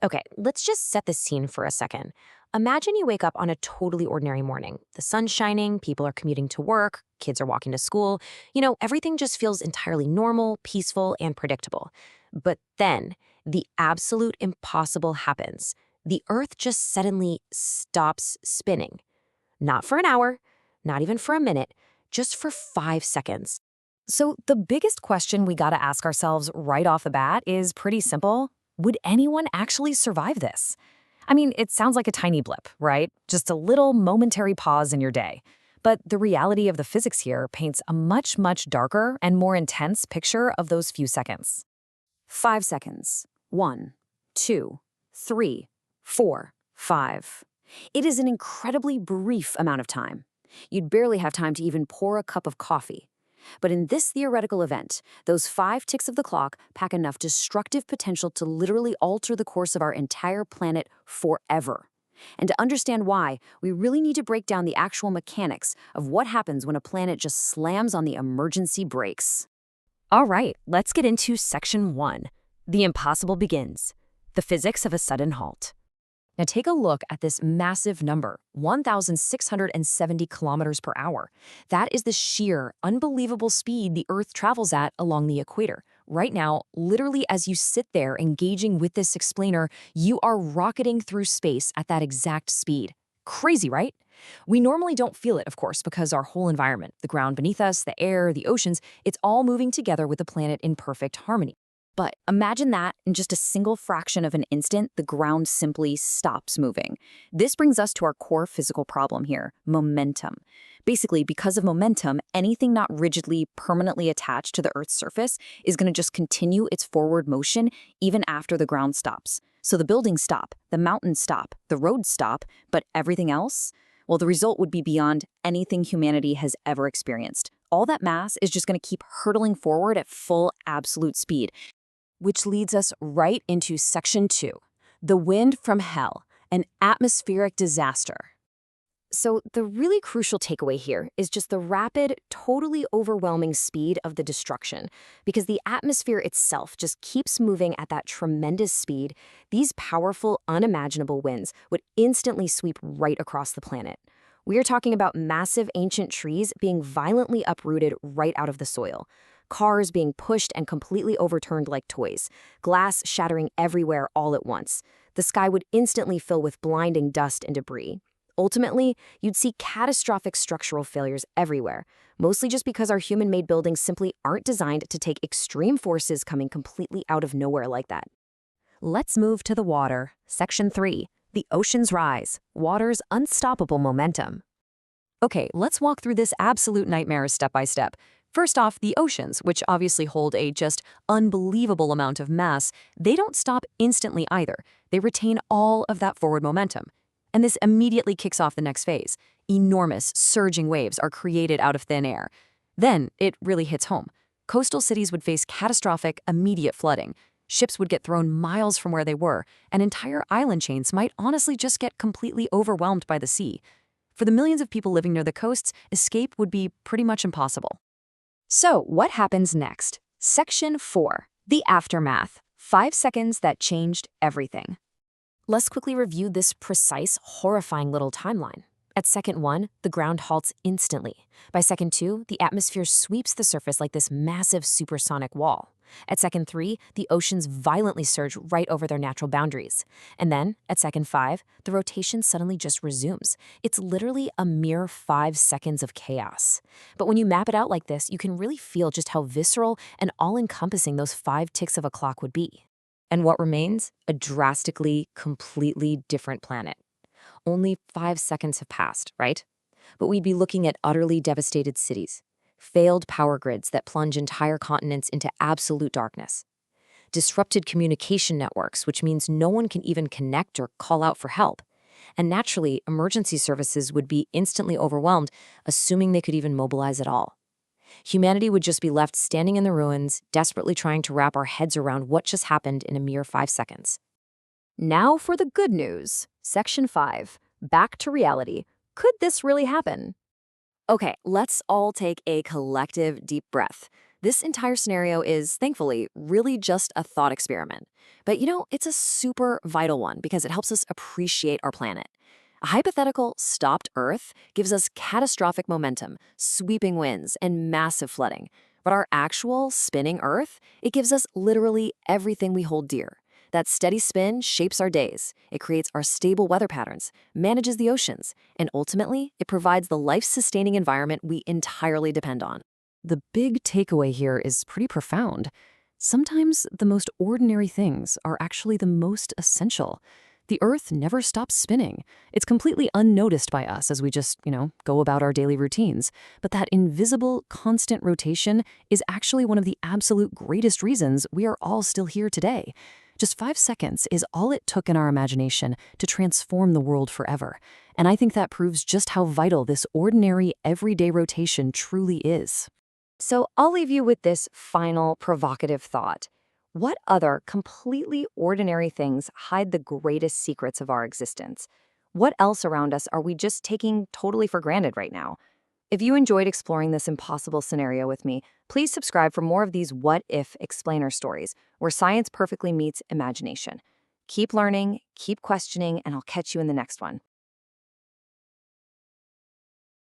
Okay, let's just set the scene for a second. Imagine you wake up on a totally ordinary morning. The sun's shining, people are commuting to work, kids are walking to school. Everything just feels entirely normal, peaceful, and predictable. But then, the absolute impossible happens. The Earth just suddenly stops spinning. Not for an hour, not even for a minute, just for 5 seconds. So, the biggest question we gotta ask ourselves right off the bat is pretty simple. Would anyone actually survive this? I mean, it sounds like a tiny blip, right? Just a little momentary pause in your day. But the reality of the physics here paints a much, much darker and more intense picture of those few seconds. 5 seconds. 1, 2, 3, 4, 5. It is an incredibly brief amount of time. You'd barely have time to even pour a cup of coffee. But in this theoretical event, those 5 ticks of the clock pack enough destructive potential to literally alter the course of our entire planet forever. And to understand why, we really need to break down the actual mechanics of what happens when a planet just slams on the emergency brakes. All right, let's get into section 1. The impossible begins. The physics of a sudden halt. Now take a look at this massive number, 1,670 kilometers per hour. That is the sheer, unbelievable speed the Earth travels at along the equator. Right now, literally as you sit there engaging with this explainer, you are rocketing through space at that exact speed. Crazy, right? We normally don't feel it, of course, because our whole environment, the ground beneath us, the air, the oceans, it's all moving together with the planet in perfect harmony. But imagine that in just a single fraction of an instant, the ground simply stops moving. This brings us to our core physical problem here, momentum. Basically, because of momentum, anything not rigidly, permanently attached to the Earth's surface is going to just continue its forward motion even after the ground stops. So the buildings stop, the mountains stop, the roads stop, but everything else? Well, the result would be beyond anything humanity has ever experienced. All that mass is just going to keep hurtling forward at full absolute speed. Which leads us right into section 2, the wind from hell, an atmospheric disaster. So the really crucial takeaway here is just the rapid, totally overwhelming speed of the destruction. Because the atmosphere itself just keeps moving at that tremendous speed, these powerful, unimaginable winds would instantly sweep right across the planet. We are talking about massive ancient trees being violently uprooted right out of the soil. Cars being pushed and completely overturned like toys, glass shattering everywhere all at once. The sky would instantly fill with blinding dust and debris. Ultimately, you'd see catastrophic structural failures everywhere, mostly just because our human-made buildings simply aren't designed to take extreme forces coming completely out of nowhere like that. Let's move to the water. Section 3. The ocean's rise. Water's unstoppable momentum. Okay, let's walk through this absolute nightmare step by step. First off, the oceans, which obviously hold a just unbelievable amount of mass, they don't stop instantly either. They retain all of that forward momentum. And this immediately kicks off the next phase. Enormous, surging waves are created out of thin air. Then it really hits home. Coastal cities would face catastrophic, immediate flooding. Ships would get thrown miles from where they were, and entire island chains might honestly just get completely overwhelmed by the sea. For the millions of people living near the coasts, escape would be pretty much impossible. So, what happens next? Section 4. The aftermath. 5 seconds that changed everything. Let's quickly review this precise, horrifying little timeline. At second 1, the ground halts instantly. By second 2, the atmosphere sweeps the surface like this massive supersonic wall. At second 3, the oceans violently surge right over their natural boundaries. And then, at second 5, the rotation suddenly just resumes. It's literally a mere 5 seconds of chaos. But when you map it out like this, you can really feel just how visceral and all-encompassing those 5 ticks of a clock would be. And what remains? A drastically, completely different planet. Only 5 seconds have passed, right? But we'd be looking at utterly devastated cities, failed power grids that plunge entire continents into absolute darkness, disrupted communication networks, which means no one can even connect or call out for help. And naturally, emergency services would be instantly overwhelmed, assuming they could even mobilize at all. Humanity would just be left standing in the ruins, desperately trying to wrap our heads around what just happened in a mere 5 seconds. Now for the good news. Section 5. Back to reality. Could this really happen? Okay, let's all take a collective deep breath. This entire scenario is, thankfully, really just a thought experiment. But it's a super vital one because it helps us appreciate our planet. A hypothetical stopped Earth gives us catastrophic momentum, sweeping winds, and massive flooding. But our actual spinning Earth, it gives us literally everything we hold dear. That steady spin shapes our days. It creates our stable weather patterns, manages the oceans, and ultimately, it provides the life-sustaining environment we entirely depend on. The big takeaway here is pretty profound. Sometimes the most ordinary things are actually the most essential. The Earth never stops spinning. It's completely unnoticed by us as we just, go about our daily routines. But that invisible, constant rotation is actually one of the absolute greatest reasons we are all still here today. Just 5 seconds is all it took in our imagination to transform the world forever. And I think that proves just how vital this ordinary, everyday rotation truly is. So I'll leave you with this final provocative thought. What other completely ordinary things hide the greatest secrets of our existence? What else around us are we just taking totally for granted right now? If you enjoyed exploring this impossible scenario with me, please subscribe for more of these what-if explainer stories where science perfectly meets imagination. Keep learning, keep questioning, and I'll catch you in the next one.